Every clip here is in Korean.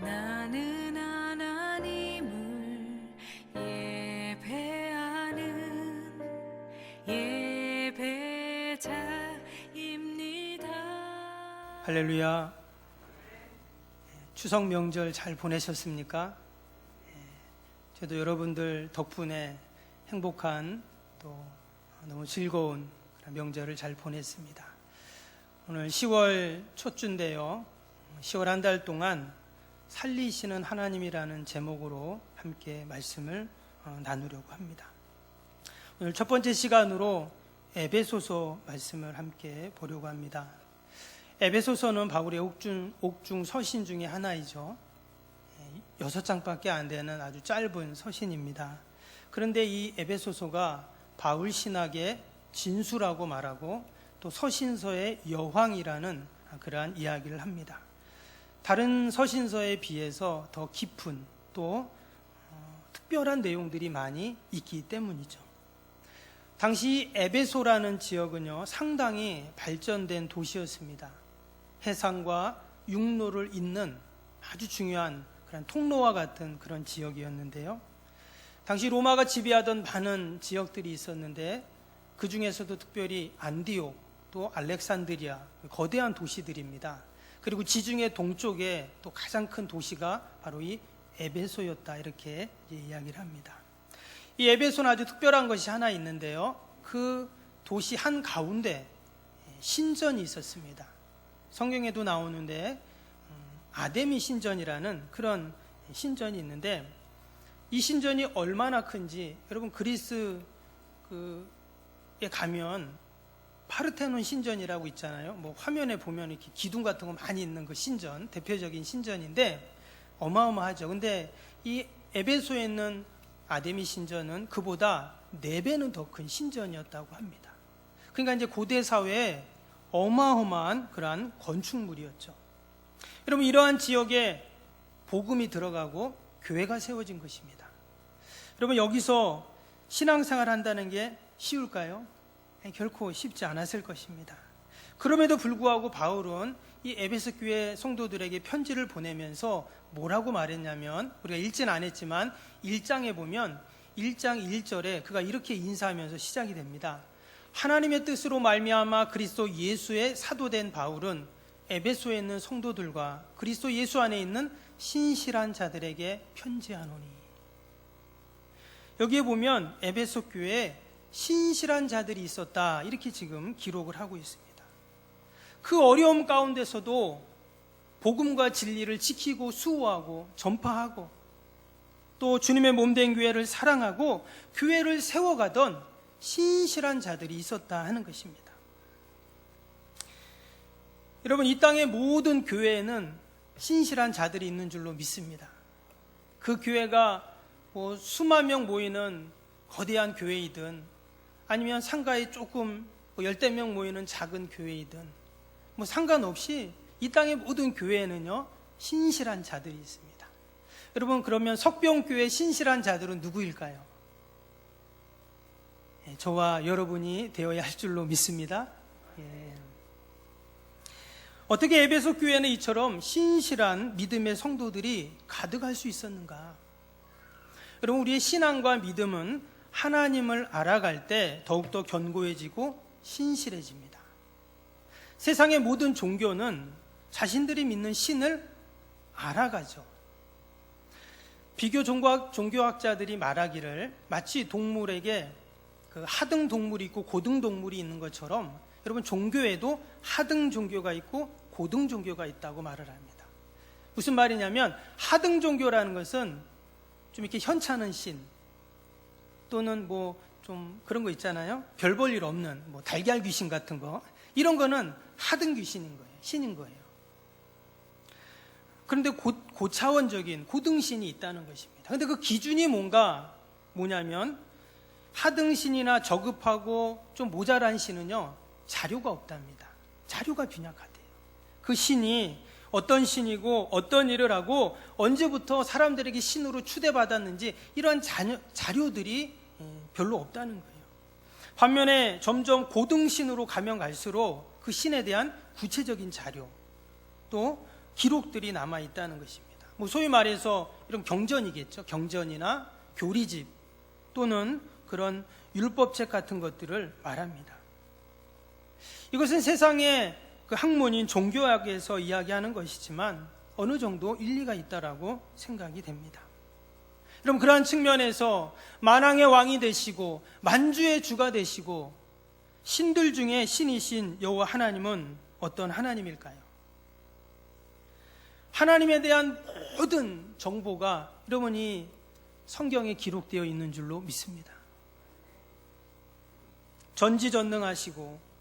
나는 하나님을 예배하는 예배자입니다. 할렐루야. 추석 명절 잘 보내셨습니까? 저도 여러분들 덕분에 행복한 또 너무 즐거운 그런 명절을 잘 보냈습니다. 오늘 10월 첫 주인데요. 10월 한 달 동안 살리시는 하나님이라는 제목으로 함께 말씀을 나누려고 합니다. 오늘 첫 번째 시간으로 에베소서 말씀을 함께 보려고 합니다. 에베소서는 바울의 옥중 서신 중에 하나이죠. 6장밖에 안 되는 아주 짧은 서신입니다. 그런데 이 에베소서가 바울 신학의 진수라고 말하고 또 서신서의 여황이라는 그러한 이야기를 합니다. 다른 서신서에 비해서 더 깊은 또 특별한 내용들이 많이 있기 때문이죠. 당시 에베소라는 지역은요, 상당히 발전된 도시였습니다. 해상과 육로를 잇는 아주 중요한 그런 통로와 같은 그런 지역이었는데요. 당시 로마가 지배하던 많은 지역들이 있었는데 그 중에서도 특별히 안디옥 또 알렉산드리아 거대한 도시들입니다. 그리고 지중해 동쪽에 또 가장 큰 도시가 바로 이 에베소였다, 이렇게 이야기를 합니다. 이 에베소는 아주 특별한 것이 하나 있는데요. 그 도시 한 가운데 신전이 있었습니다. 성경에도 나오는데 아데미 신전이라는 그런 신전이 있는데 이 신전이 얼마나 큰지 여러분 그리스에 가면 파르테논 신전이라고 있잖아요. 뭐 화면에 보면 이렇게 기둥 같은 거 많이 있는 그 신전, 대표적인 신전인데 어마어마하죠. 근데 이 에베소에 있는 아데미 신전은 그보다 4배는 더 큰 신전이었다고 합니다. 그러니까 이제 고대 사회에 어마어마한 그러한 건축물이었죠. 여러분 이러한 지역에 복음이 들어가고 교회가 세워진 것입니다. 여러분 여기서 신앙생활 한다는 게 쉬울까요? 결코 쉽지 않았을 것입니다. 그럼에도 불구하고 바울은 이 에베소 교회 성도들에게 편지를 보내면서 뭐라고 말했냐면, 우리가 읽지는 안 했지만 1장에 보면 1장 1절에 그가 이렇게 인사하면서 시작이 됩니다. 하나님의 뜻으로 말미암아 그리스도 예수의 사도된 바울은 에베소에 있는 성도들과 그리스도 예수 안에 있는 신실한 자들에게 편지하노니. 여기에 보면 에베소 교회에 신실한 자들이 있었다, 이렇게 지금 기록을 하고 있습니다. 그 어려움 가운데서도 복음과 진리를 지키고 수호하고 전파하고 또 주님의 몸된 교회를 사랑하고 교회를 세워가던 신실한 자들이 있었다 하는 것입니다. 여러분 이 땅의 모든 교회에는 신실한 자들이 있는 줄로 믿습니다. 그 교회가 뭐 수만 명 모이는 거대한 교회이든 아니면 상가에 조금 10명 모이는 작은 교회이든 뭐 상관없이 이 땅의 모든 교회에는요 신실한 자들이 있습니다. 여러분 그러면 석병교회 신실한 자들은 누구일까요? 저와 여러분이 되어야 할 줄로 믿습니다. 어떻게 에베소 교회는 이처럼 신실한 믿음의 성도들이 가득할 수 있었는가? 여러분 우리의 신앙과 믿음은 하나님을 알아갈 때 더욱더 견고해지고 신실해집니다. 세상의 모든 종교는 자신들이 믿는 신을 알아가죠. 비교 종교학자들이 말하기를 마치 동물에게 그 하등 동물이 있고 고등 동물이 있는 것처럼 여러분 종교에도 하등 종교가 있고 고등 종교가 있다고 말을 합니다. 무슨 말이냐면 하등 종교라는 것은 좀 이렇게 현찮은 신 또는 뭐 좀 그런 거 있잖아요. 별 볼 일 없는 뭐 달걀 귀신 같은 거, 이런 거는 하등 귀신인 거예요. 신인 거예요. 그런데 고차원적인 고등신이 있다는 것입니다. 그런데 그 기준이 뭐냐면 하등신이나 저급하고 좀 모자란 신은요 자료가 없답니다. 자료가 빈약하대요. 그 신이 어떤 신이고 어떤 일을 하고 언제부터 사람들에게 신으로 추대받았는지 이러한 자료들이 별로 없다는 거예요. 반면에 점점 고등신으로 가면 갈수록 그 신에 대한 구체적인 자료 또 기록들이 남아있다는 것입니다. 소위 말해서 이런 경전이겠죠. 경전이나 교리집 또는 그런 율법책 같은 것들을 말합니다. 이것은 세상의 그 학문인 종교학에서 이야기하는 것이지만 어느 정도 일리가 있다라고 생각이 됩니다. 여러분, 그러한 측면에서 만왕의 왕이 되시고 만주의 주가 되시고 신들 중에 신이신 여호와 하나님은 어떤 하나님일까요? 하나님에 대한 모든 정보가 여러분이 성경에 기록되어 있는 줄로 믿습니다. 전지전능하시고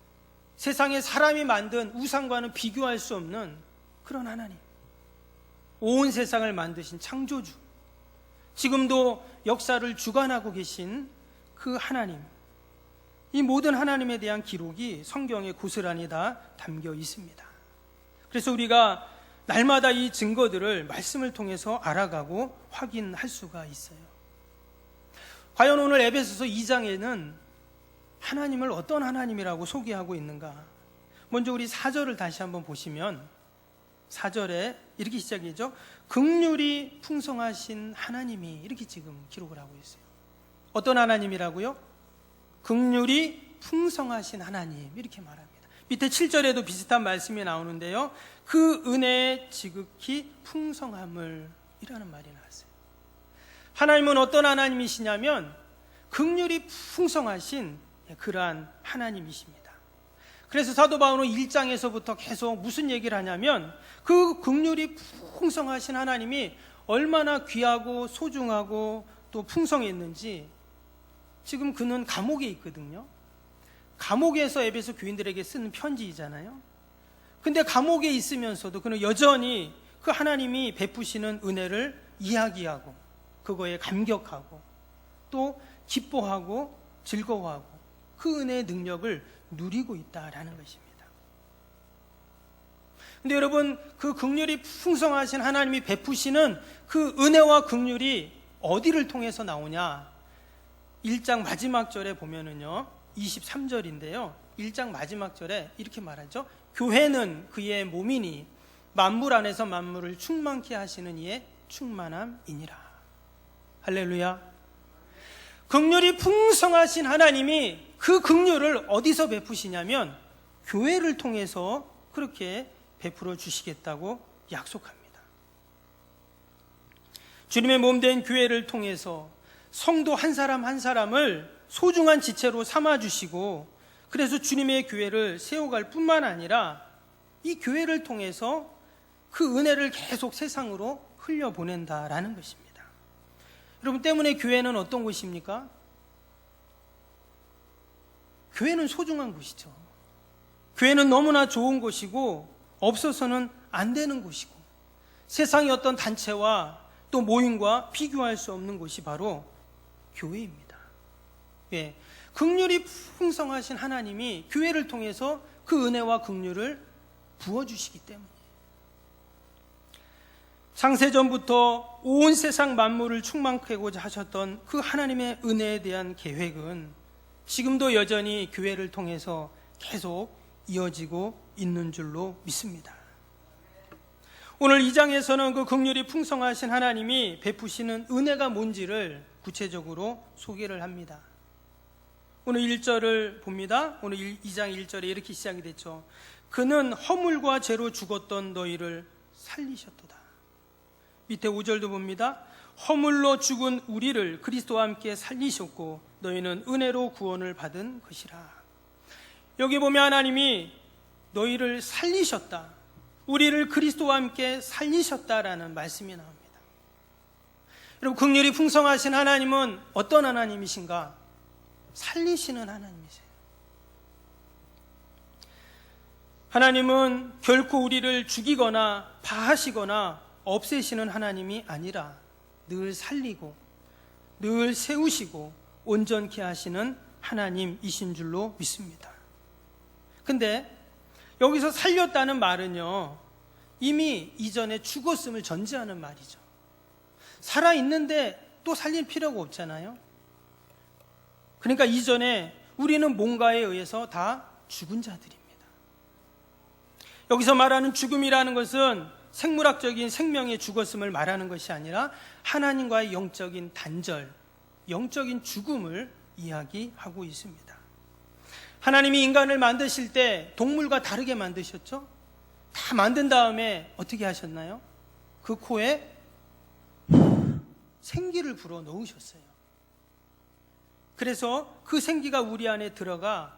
세상에 사람이 만든 우상과는 비교할 수 없는 그런 하나님, 온 세상을 만드신 창조주, 지금도 역사를 주관하고 계신 그 하나님, 이 모든 하나님에 대한 기록이 성경에 고스란히 다 담겨 있습니다. 그래서 우리가 날마다 이 증거들을 말씀을 통해서 알아가고 확인할 수가 있어요. 과연 오늘 에베소서 2장에는 하나님을 어떤 하나님이라고 소개하고 있는가? 먼저 우리 4절을 다시 한번 보시면 4절에 이렇게 시작이죠. 긍휼이 풍성하신 하나님이, 이렇게 지금 기록을 하고 있어요. 어떤 하나님이라고요? 긍휼이 풍성하신 하나님, 이렇게 말합니다. 밑에 7절에도 비슷한 말씀이 나오는데요, 그 은혜의 지극히 풍성함을, 이라는 말이 나왔어요. 하나님은 어떤 하나님이시냐면 긍휼이 풍성하신 그러한 하나님이십니다. 그래서 사도 바울은 1장에서부터 계속 무슨 얘기를 하냐면 그 긍휼이 풍성하신 하나님이 얼마나 귀하고 소중하고 또 풍성했는지, 지금 그는 감옥에 있거든요. 감옥에서 에베소 교인들에게 쓰는 편지이잖아요. 근데 감옥에 있으면서도 그는 여전히 그 하나님이 베푸시는 은혜를 이야기하고 그거에 감격하고 또 기뻐하고 즐거워하고 그 은혜의 능력을 누리고 있다라는 것입니다. 근데 여러분, 그 긍휼이 풍성하신 하나님이 베푸시는 그 은혜와 긍휼이 어디를 통해서 나오냐? 1장 마지막 절에 보면은요, 23절인데요 1장 마지막 절에 이렇게 말하죠. 교회는 그의 몸이니 만물 안에서 만물을 충만케 하시는 이의 충만함이니라. 할렐루야. 긍휼이 풍성하신 하나님이 그 긍휼을 어디서 베푸시냐면 교회를 통해서 그렇게 베풀어 주시겠다고 약속합니다. 주님의 몸된 교회를 통해서 성도 한 사람 한 사람을 소중한 지체로 삼아주시고, 그래서 주님의 교회를 세워갈 뿐만 아니라 이 교회를 통해서 그 은혜를 계속 세상으로 흘려보낸다라는 것입니다. 여러분, 때문에 교회는 어떤 곳입니까? 교회는 소중한 곳이죠. 교회는 너무나 좋은 곳이고 없어서는 안 되는 곳이고 세상의 어떤 단체와 또 모임과 비교할 수 없는 곳이 바로 교회입니다. 예, 긍휼이 풍성하신 하나님이 교회를 통해서 그 은혜와 긍휼을 부어주시기 때문이에요. 창세전부터 온 세상 만물을 충만케 하고자 하셨던 그 하나님의 은혜에 대한 계획은 지금도 여전히 교회를 통해서 계속 이어지고 있는 줄로 믿습니다. 오늘 2장에서는 그 긍휼이 풍성하신 하나님이 베푸시는 은혜가 뭔지를 구체적으로 소개를 합니다. 오늘 1절을 봅니다. 오늘 2장 1절에 이렇게 시작이 됐죠. 그는 허물과 죄로 죽었던 너희를 살리셨도다. 밑에 5절도 봅니다. 허물로 죽은 우리를 그리스도와 함께 살리셨고 너희는 은혜로 구원을 받은 것이라. 여기 보면 하나님이 너희를 살리셨다, 우리를 그리스도와 함께 살리셨다라는 말씀이 나옵니다. 여러분, 긍휼이 풍성하신 하나님은 어떤 하나님이신가? 살리시는 하나님이세요. 하나님은 결코 우리를 죽이거나 파하시거나 없애시는 하나님이 아니라 늘 살리고 늘 세우시고 온전케 하시는 하나님이신 줄로 믿습니다. 근데 여기서 살렸다는 말은요, 이미 이전에 죽었음을 전제하는 말이죠. 살아있는데 또 살릴 필요가 없잖아요. 그러니까 이전에 우리는 뭔가에 의해서 다 죽은 자들입니다. 여기서 말하는 죽음이라는 것은 생물학적인 생명의 죽었음을 말하는 것이 아니라 하나님과의 영적인 단절, 영적인 죽음을 이야기하고 있습니다. 하나님이 인간을 만드실 때 동물과 다르게 만드셨죠? 다 만든 다음에 어떻게 하셨나요? 그 코에 생기를 불어 넣으셨어요. 그래서 그 생기가 우리 안에 들어가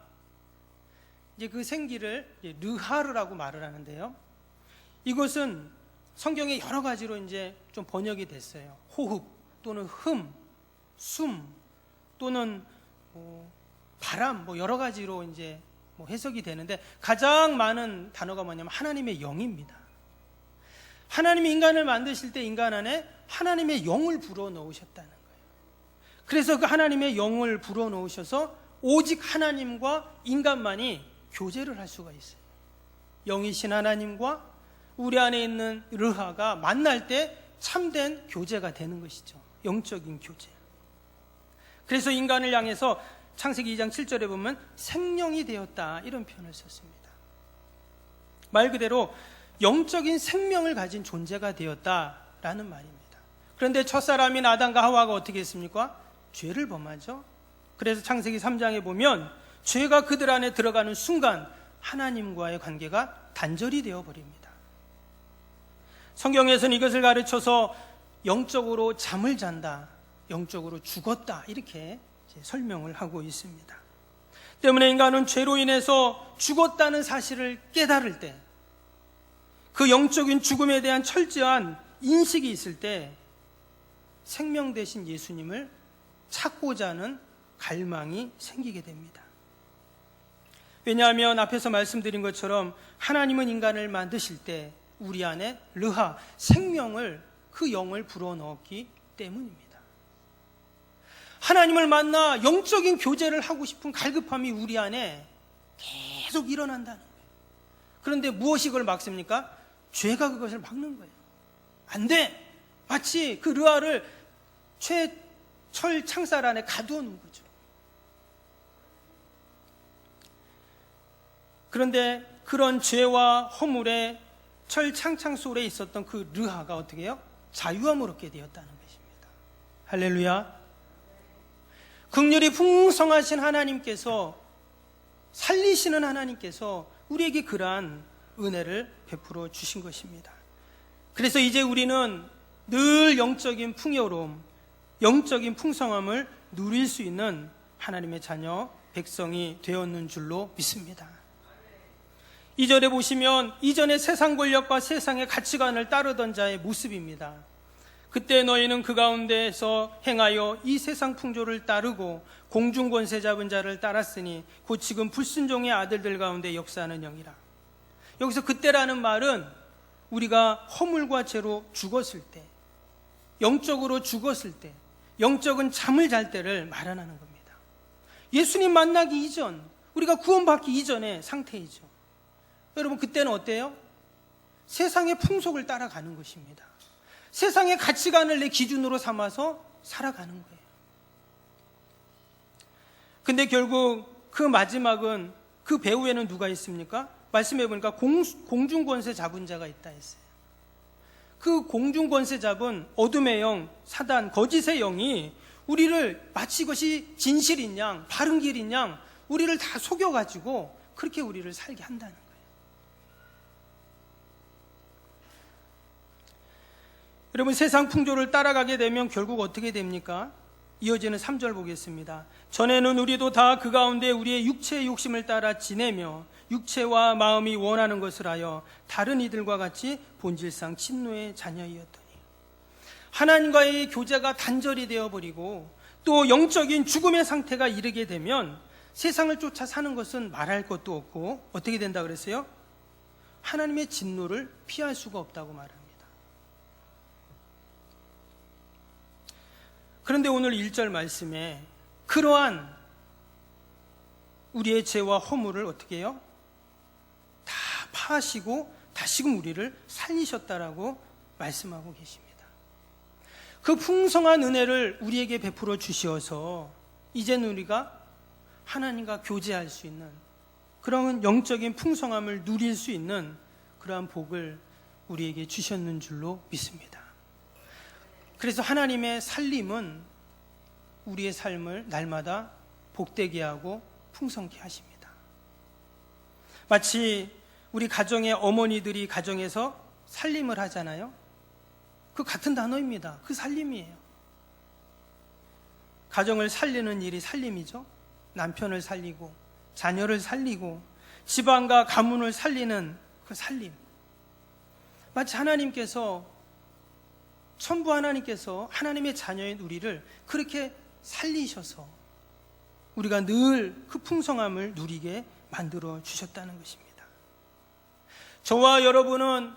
이제 그 생기를 르하르라고 말을 하는데요. 이것은 성경에 여러 가지로 이제 좀 번역이 됐어요. 호흡 또는 숨 또는 바람 여러 가지로 이제 해석이 되는데 가장 많은 단어가 뭐냐면 하나님의 영입니다. 하나님이 인간을 만드실 때 인간 안에 하나님의 영을 불어 넣으셨다는 거예요. 그래서 그 하나님의 영을 불어 넣으셔서 오직 하나님과 인간만이 교제를 할 수가 있어요. 영이신 하나님과 우리 안에 있는 르하가 만날 때 참된 교제가 되는 것이죠. 영적인 교제. 그래서 인간을 향해서 창세기 2장 7절에 보면 생명이 되었다 이런 표현을 썼습니다. 말 그대로 영적인 생명을 가진 존재가 되었다라는 말입니다. 그런데 첫사람인 아담과 하와가 어떻게 했습니까? 죄를 범하죠. 그래서 창세기 3장에 보면 죄가 그들 안에 들어가는 순간 하나님과의 관계가 단절이 되어버립니다. 성경에서는 이것을 가르쳐서 영적으로 잠을 잔다, 영적으로 죽었다 이렇게 설명을 하고 있습니다. 때문에 인간은 죄로 인해서 죽었다는 사실을 깨달을 때, 그 영적인 죽음에 대한 철저한 인식이 있을 때 생명 되신 예수님을 찾고자 하는 갈망이 생기게 됩니다. 왜냐하면 앞에서 말씀드린 것처럼 하나님은 인간을 만드실 때 우리 안에 르하, 생명을, 그 영을 불어넣었기 때문입니다. 하나님을 만나 영적인 교제를 하고 싶은 갈급함이 우리 안에 계속 일어난다는 거예요. 그런데 무엇이 그걸 막습니까? 죄가 그것을 막는 거예요. 안 돼! 마치 그 르하를 철 창살 안에 가두어 놓은 거죠. 그런데 그런 죄와 허물의 철 창창 속에 있었던 그 르하가 어떻게 해요? 자유함을 얻게 되었다는 것입니다. 할렐루야. 긍휼이 풍성하신 하나님께서, 살리시는 하나님께서 우리에게 그러한 은혜를 베풀어 주신 것입니다. 그래서 이제 우리는 늘 영적인 풍요로움, 영적인 풍성함을 누릴 수 있는 하나님의 자녀, 백성이 되었는 줄로 믿습니다. 2절에 보시면 이전에 세상 권력과 세상의 가치관을 따르던 자의 모습입니다. 그때 너희는 그 가운데에서 행하여 이 세상 풍조를 따르고 공중 권세 잡은 자를 따랐으니 곧 지금 불순종의 아들들 가운데 역사하는 영이라. 여기서 그때라는 말은 우리가 허물과 죄로 죽었을 때, 영적으로 죽었을 때, 영적인 잠을 잘 때를 말하는 겁니다. 예수님 만나기 이전, 우리가 구원받기 이전의 상태이죠. 여러분, 그때는 어때요? 세상의 풍속을 따라가는 것입니다. 세상의 가치관을 내 기준으로 삼아서 살아가는 거예요. 근데 결국 그 마지막은, 그 배후에는 누가 있습니까? 말씀해 보니까 공중권세 잡은 자가 있다 했어요. 그 공중권세 잡은 어둠의 영, 사단, 거짓의 영이 우리를 마치 이것이 진실인 양, 바른 길인 양 우리를 다 속여가지고 그렇게 우리를 살게 한다는 거예요. 여러분, 세상 풍조를 따라가게 되면 결국 어떻게 됩니까? 이어지는 3절 보겠습니다. 전에는 우리도 다 그 가운데 우리의 육체의 욕심을 따라 지내며 육체와 마음이 원하는 것을 하여 다른 이들과 같이 본질상 진노의 자녀이었더니, 하나님과의 교제가 단절이 되어버리고 또 영적인 죽음의 상태가 이르게 되면 세상을 쫓아 사는 것은 말할 것도 없고 어떻게 된다 그랬어요? 하나님의 진노를 피할 수가 없다고 말합니다. 그런데 오늘 1절 말씀에 그러한 우리의 죄와 허물을 어떻게 해요? 다 파하시고 다시금 우리를 살리셨다라고 말씀하고 계십니다. 그 풍성한 은혜를 우리에게 베풀어 주시어서 이제는 우리가 하나님과 교제할 수 있는 그런 영적인 풍성함을 누릴 수 있는 그러한 복을 우리에게 주셨는 줄로 믿습니다. 그래서 하나님의 살림은 우리의 삶을 날마다 복되게 하고 풍성케 하십니다. 마치 우리 가정의 어머니들이 가정에서 살림을 하잖아요. 그 같은 단어입니다. 그 살림이에요. 가정을 살리는 일이 살림이죠. 남편을 살리고 자녀를 살리고 집안과 가문을 살리는 그 살림. 마치 하나님께서, 천부 하나님께서 하나님의 자녀인 우리를 그렇게 살리셔서 우리가 늘 그 풍성함을 누리게 만들어 주셨다는 것입니다. 저와 여러분은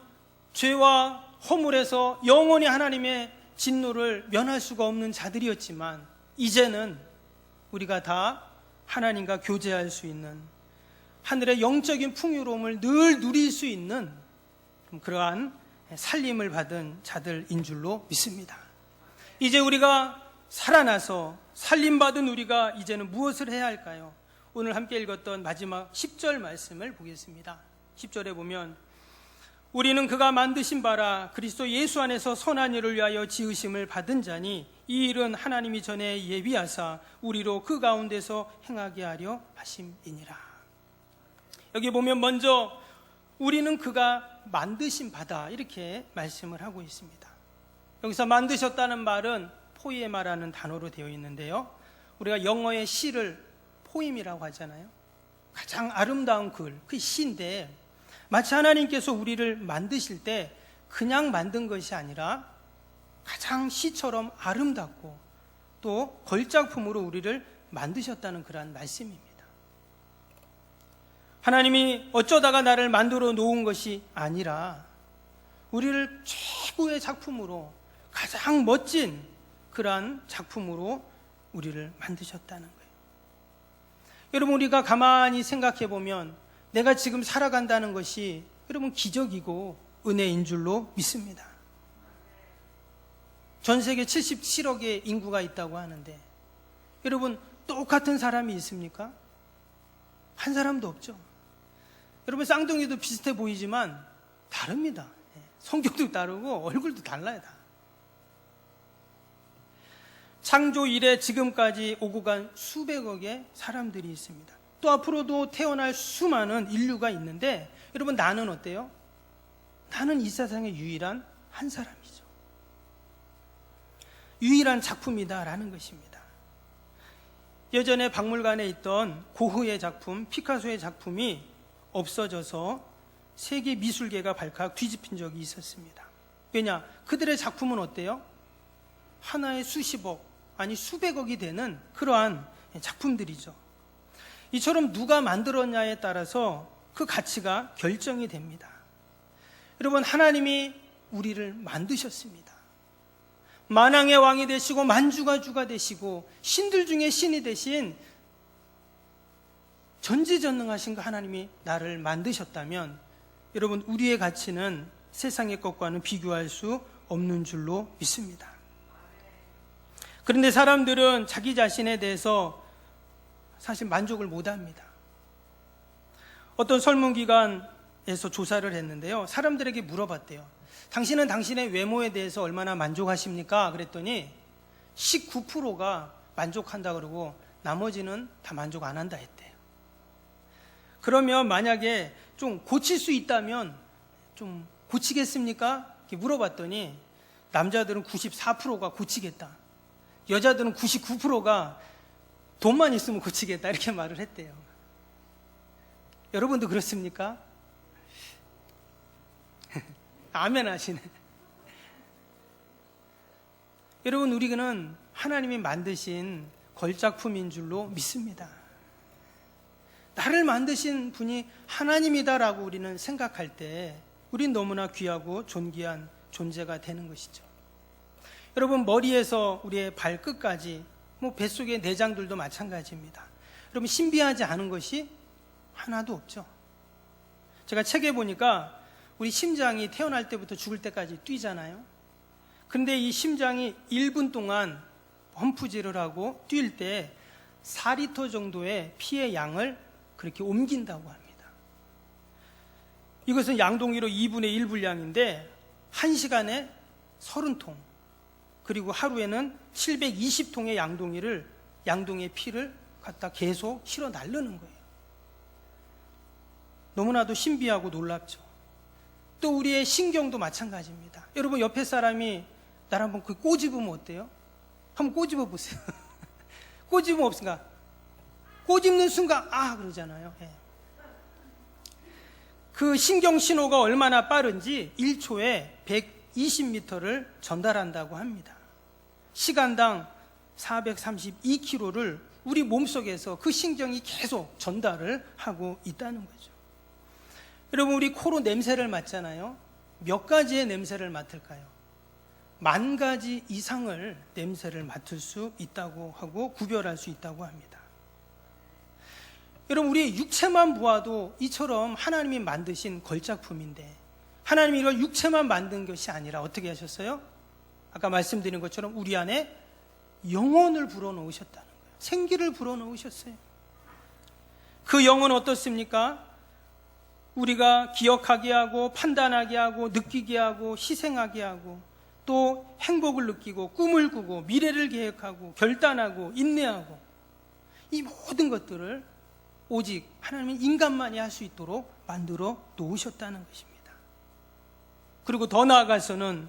죄와 허물에서 영원히 하나님의 진노를 면할 수가 없는 자들이었지만, 이제는 우리가 다 하나님과 교제할 수 있는, 하늘의 영적인 풍요로움을 늘 누릴 수 있는 그러한 살림을 받은 자들인 줄로 믿습니다. 이제 우리가 살아나서 살림받은 우리가 이제는 무엇을 해야 할까요? 오늘 함께 읽었던 마지막 10절 말씀을 보겠습니다. 10절에 보면, 우리는 그가 만드신 바라 그리스도 예수 안에서 선한 일을 위하여 지으심을 받은 자니 이 일은 하나님이 전에 예비하사 우리로 그 가운데서 행하게 하려 하심이니라. 여기 보면 먼저 우리는 그가 만드신 바다, 이렇게 말씀을 하고 있습니다. 여기서 만드셨다는 말은 포이에마라는 단어로 되어 있는데요, 우리가 영어의 시를 포임이라고 하잖아요. 가장 아름다운 글, 그 시인데, 마치 하나님께서 우리를 만드실 때 그냥 만든 것이 아니라 가장 시처럼 아름답고 또 걸작품으로 우리를 만드셨다는 그러한 말씀입니다. 하나님이 어쩌다가 나를 만들어 놓은 것이 아니라 우리를 최고의 작품으로, 가장 멋진 그러한 작품으로 우리를 만드셨다는 거예요. 여러분, 우리가 가만히 생각해 보면 내가 지금 살아간다는 것이 여러분 기적이고 은혜인 줄로 믿습니다. 전 세계 77억의 인구가 있다고 하는데 여러분, 똑같은 사람이 있습니까? 한 사람도 없죠. 여러분, 쌍둥이도 비슷해 보이지만 다릅니다. 성격도 다르고 얼굴도 달라요. 다. 창조 이래 지금까지 오고 간 수백억의 사람들이 있습니다. 또 앞으로도 태어날 수많은 인류가 있는데 여러분, 나는 어때요? 나는 이 세상의 유일한 한 사람이죠. 유일한 작품이다라는 것입니다. 예전에 박물관에 있던 고흐의 작품, 피카소의 작품이 없어져서 세계 미술계가 발칵 뒤집힌 적이 있었습니다. 왜냐? 그들의 작품은 어때요? 하나에 수십억, 아니 수백억이 되는 그러한 작품들이죠. 이처럼 누가 만들었냐에 따라서 그 가치가 결정이 됩니다. 여러분, 하나님이 우리를 만드셨습니다. 만왕의 왕이 되시고 만주가 주가 되시고 신들 중에 신이 되신 전지전능하신 그 하나님이 나를 만드셨다면 여러분, 우리의 가치는 세상의 것과는 비교할 수 없는 줄로 믿습니다. 그런데 사람들은 자기 자신에 대해서 사실 만족을 못합니다. 어떤 설문기관에서 조사를 했는데요, 사람들에게 물어봤대요. 당신은 당신의 외모에 대해서 얼마나 만족하십니까? 그랬더니 19%가 만족한다 그러고 나머지는 다 만족 안 한다 했대요. 그러면 만약에 좀 고칠 수 있다면 좀 고치겠습니까? 이렇게 물어봤더니 남자들은 94%가 고치겠다, 여자들은 99%가 돈만 있으면 고치겠다, 이렇게 말을 했대요. 여러분도 그렇습니까? 아멘 하시네. 여러분, 우리는 하나님이 만드신 걸작품인 줄로 믿습니다. 나를 만드신 분이 하나님이다라고 우리는 생각할 때 우린 너무나 귀하고 존귀한 존재가 되는 것이죠. 여러분, 머리에서 우리의 발끝까지, 뱃속의 내장들도 마찬가지입니다. 여러분, 신비하지 않은 것이 하나도 없죠. 제가 책에 보니까 우리 심장이 태어날 때부터 죽을 때까지 뛰잖아요. 그런데 이 심장이 1분 동안 펌프질을 하고 뛸 때 4리터 정도의 피의 양을 그렇게 옮긴다고 합니다. 이것은 양동이로 2분의 1 분량인데 1시간에 30통, 그리고 하루에는 720통의 양동이의 피를 갖다 계속 실어 나르는 거예요. 너무나도 신비하고 놀랍죠. 또 우리의 신경도 마찬가지입니다. 여러분, 옆에 사람이 나를 한번 꼬집으면 어때요? 한번 꼬집어 보세요. 꼬집으면 없습니까? 꼬집는 순간 그러잖아요. 예. 그 신경 신호가 얼마나 빠른지 1초에 120m를 전달한다고 합니다. 시간당 432km를 우리 몸속에서 그 신경이 계속 전달을 하고 있다는 거죠. 여러분, 우리 코로 냄새를 맡잖아요. 몇 가지의 냄새를 맡을까요? 10,000가지 이상을 냄새를 맡을 수 있다고 하고 구별할 수 있다고 합니다. 여러분, 우리 육체만 보아도 이처럼 하나님이 만드신 걸작품인데, 하나님이 이걸 육체만 만든 것이 아니라 어떻게 하셨어요? 아까 말씀드린 것처럼 우리 안에 영혼을 불어넣으셨다는 거예요. 생기를 불어넣으셨어요. 그 영은 어떻습니까? 우리가 기억하게 하고 판단하게 하고 느끼게 하고 희생하게 하고 또 행복을 느끼고 꿈을 꾸고 미래를 계획하고 결단하고 인내하고, 이 모든 것들을 오직 하나님은 인간만이 할 수 있도록 만들어 놓으셨다는 것입니다. 그리고 더 나아가서는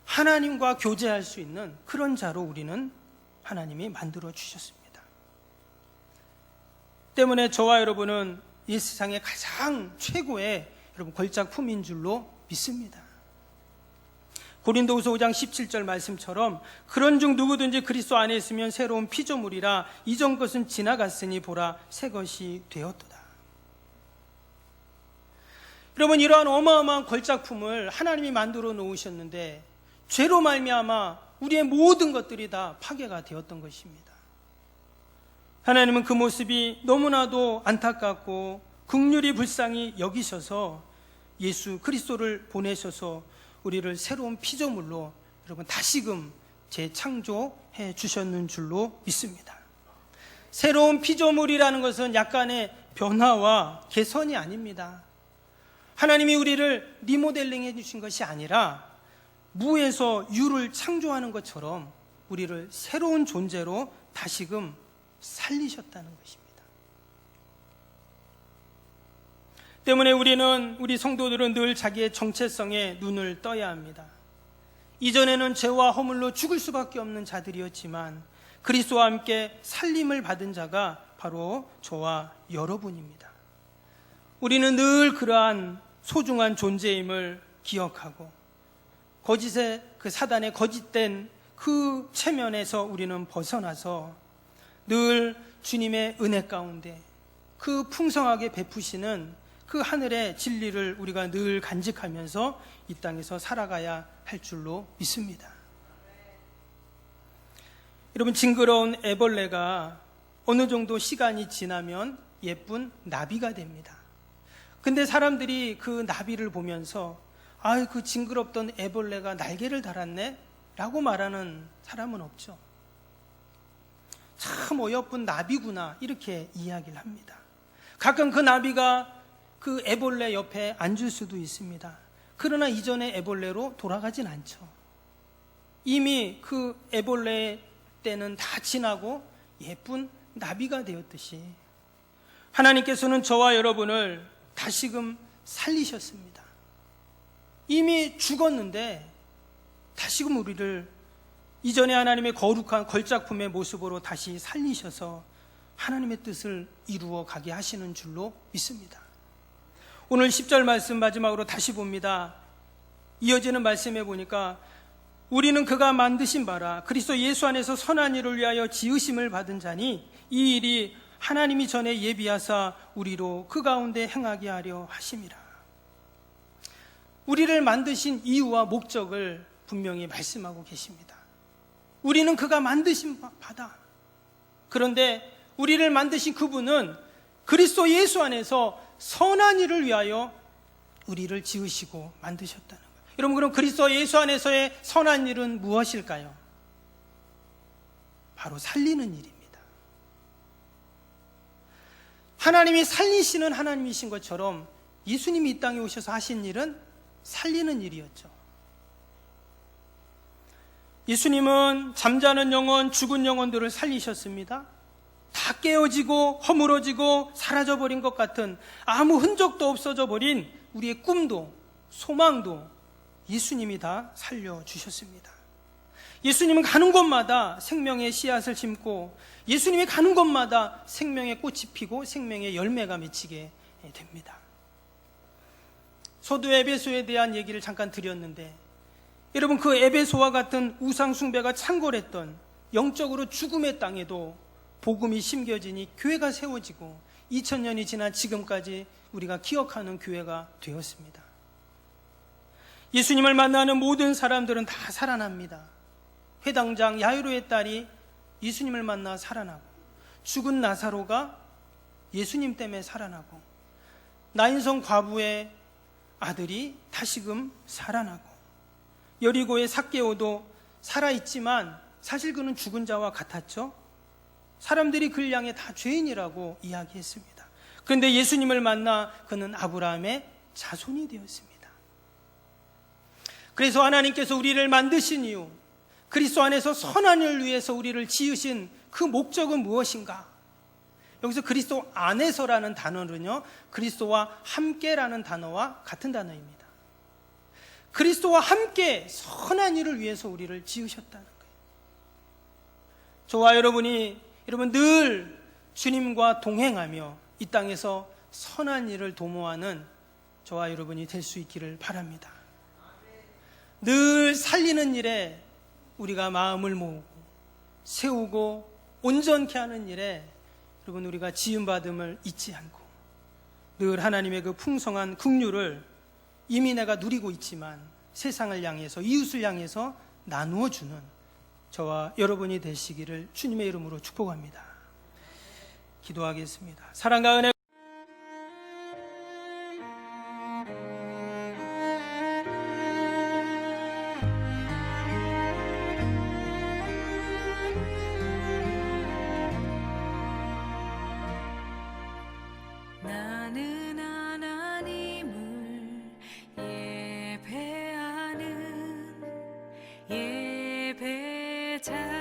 하나님과 교제할 수 있는 그런 자로 우리는 하나님이 만들어 주셨습니다. 때문에 저와 여러분은 이 세상의 가장 최고의 여러분 걸작품인 줄로 믿습니다. 고린도후서 5장 17절 말씀처럼 그런 중 누구든지 그리스도 안에 있으면 새로운 피조물이라 이전 것은 지나갔으니 보라 새 것이 되었도다. 여러분, 이러한 어마어마한 걸작품을 하나님이 만들어 놓으셨는데 죄로 말미암아 우리의 모든 것들이 다 파괴가 되었던 것입니다. 하나님은 그 모습이 너무나도 안타깝고 긍휼히 불쌍히 여기셔서 예수 그리스도를 보내셔서 우리를 새로운 피조물로 여러분 다시금 재창조해 주셨는 줄로 믿습니다. 새로운 피조물이라는 것은 약간의 변화와 개선이 아닙니다. 하나님이 우리를 리모델링해 주신 것이 아니라 무에서 유를 창조하는 것처럼 우리를 새로운 존재로 다시금 살리셨다는 것입니다. 때문에 우리 성도들은 늘 자기의 정체성에 눈을 떠야 합니다. 이전에는 죄와 허물로 죽을 수밖에 없는 자들이었지만 그리스도와 함께 살림을 받은 자가 바로 저와 여러분입니다. 우리는 늘 그러한 소중한 존재임을 기억하고 거짓의 그 사단의 거짓된 그 체면에서 우리는 벗어나서 늘 주님의 은혜 가운데 그 풍성하게 베푸시는 그 하늘의 진리를 우리가 늘 간직하면서 이 땅에서 살아가야 할 줄로 믿습니다. 여러분, 징그러운 애벌레가 어느 정도 시간이 지나면 예쁜 나비가 됩니다. 근데 사람들이 그 나비를 보면서 그 징그럽던 애벌레가 날개를 달았네? 라고 말하는 사람은 없죠. 참 어여쁜 나비구나, 이렇게 이야기를 합니다. 가끔 그 나비가 그 애벌레 옆에 앉을 수도 있습니다. 그러나 이전의 애벌레로 돌아가진 않죠. 이미 그 애벌레의 때는 다 지나고 예쁜 나비가 되었듯이 하나님께서는 저와 여러분을 다시금 살리셨습니다. 이미 죽었는데 다시금 우리를 이전에 하나님의 거룩한 걸작품의 모습으로 다시 살리셔서 하나님의 뜻을 이루어 가게 하시는 줄로 믿습니다. 오늘 10절 말씀 마지막으로 다시 봅니다. 이어지는 말씀에 보니까 우리는 그가 만드신 바라 그리스도 예수 안에서 선한 일을 위하여 지으심을 받은 자니 이 일이 하나님이 전에 예비하사 우리로 그 가운데 행하게 하려 하심이라. 우리를 만드신 이유와 목적을 분명히 말씀하고 계십니다. 우리는 그가 만드신 바다. 그런데 우리를 만드신 그분은 그리스도 예수 안에서 선한 일을 위하여 우리를 지으시고 만드셨다는 거예요. 여러분, 그럼 그리스도 예수 안에서의 선한 일은 무엇일까요? 바로 살리는 일입니다. 하나님이 살리시는 하나님이신 것처럼 예수님이 이 땅에 오셔서 하신 일은 살리는 일이었죠. 예수님은 잠자는 영혼, 죽은 영혼들을 살리셨습니다. 다 깨어지고 허물어지고 사라져버린 것 같은 아무 흔적도 없어져 버린 우리의 꿈도 소망도 예수님이 다 살려주셨습니다. 예수님은 가는 곳마다 생명의 씨앗을 심고 예수님이 가는 곳마다 생명의 꽃이 피고 생명의 열매가 맺히게 됩니다. 서두 에베소에 대한 얘기를 잠깐 드렸는데, 여러분, 그 에베소와 같은 우상 숭배가 창궐했던 영적으로 죽음의 땅에도 복음이 심겨지니 교회가 세워지고 2000년이 지난 지금까지 우리가 기억하는 교회가 되었습니다. 예수님을 만나는 모든 사람들은 다 살아납니다. 회당장 야이로의 딸이 예수님을 만나 살아나고, 죽은 나사로가 예수님 때문에 살아나고, 나인성 과부의 아들이 다시금 살아나고, 여리고의 삭개오도 살아있지만 사실 그는 죽은 자와 같았죠. 사람들이 그를 향해 다 죄인이라고 이야기했습니다. 그런데 예수님을 만나 그는 아브라함의 자손이 되었습니다. 그래서 하나님께서 우리를 만드신 이유, 그리스도 안에서 선한 일을 위해서 우리를 지으신 그 목적은 무엇인가? 여기서 그리스도 안에서라는 단어는요, 그리스도와 함께라는 단어와 같은 단어입니다. 그리스도와 함께 선한 일을 위해서 우리를 지으셨다는 거예요. 저와 여러분 늘 주님과 동행하며 이 땅에서 선한 일을 도모하는 저와 여러분이 될 수 있기를 바랍니다. 늘 살리는 일에 우리가 마음을 모으고 세우고 온전케 하는 일에 여러분 우리가 지음받음을 잊지 않고 늘 하나님의 그 풍성한 긍휼을 이미 내가 누리고 있지만 세상을 향해서 이웃을 향해서 나누어 주는 저와 여러분이 되시기를 주님의 이름으로 축복합니다. 기도하겠습니다. 사랑과 은혜 나는 하나님을 예배하는 예배자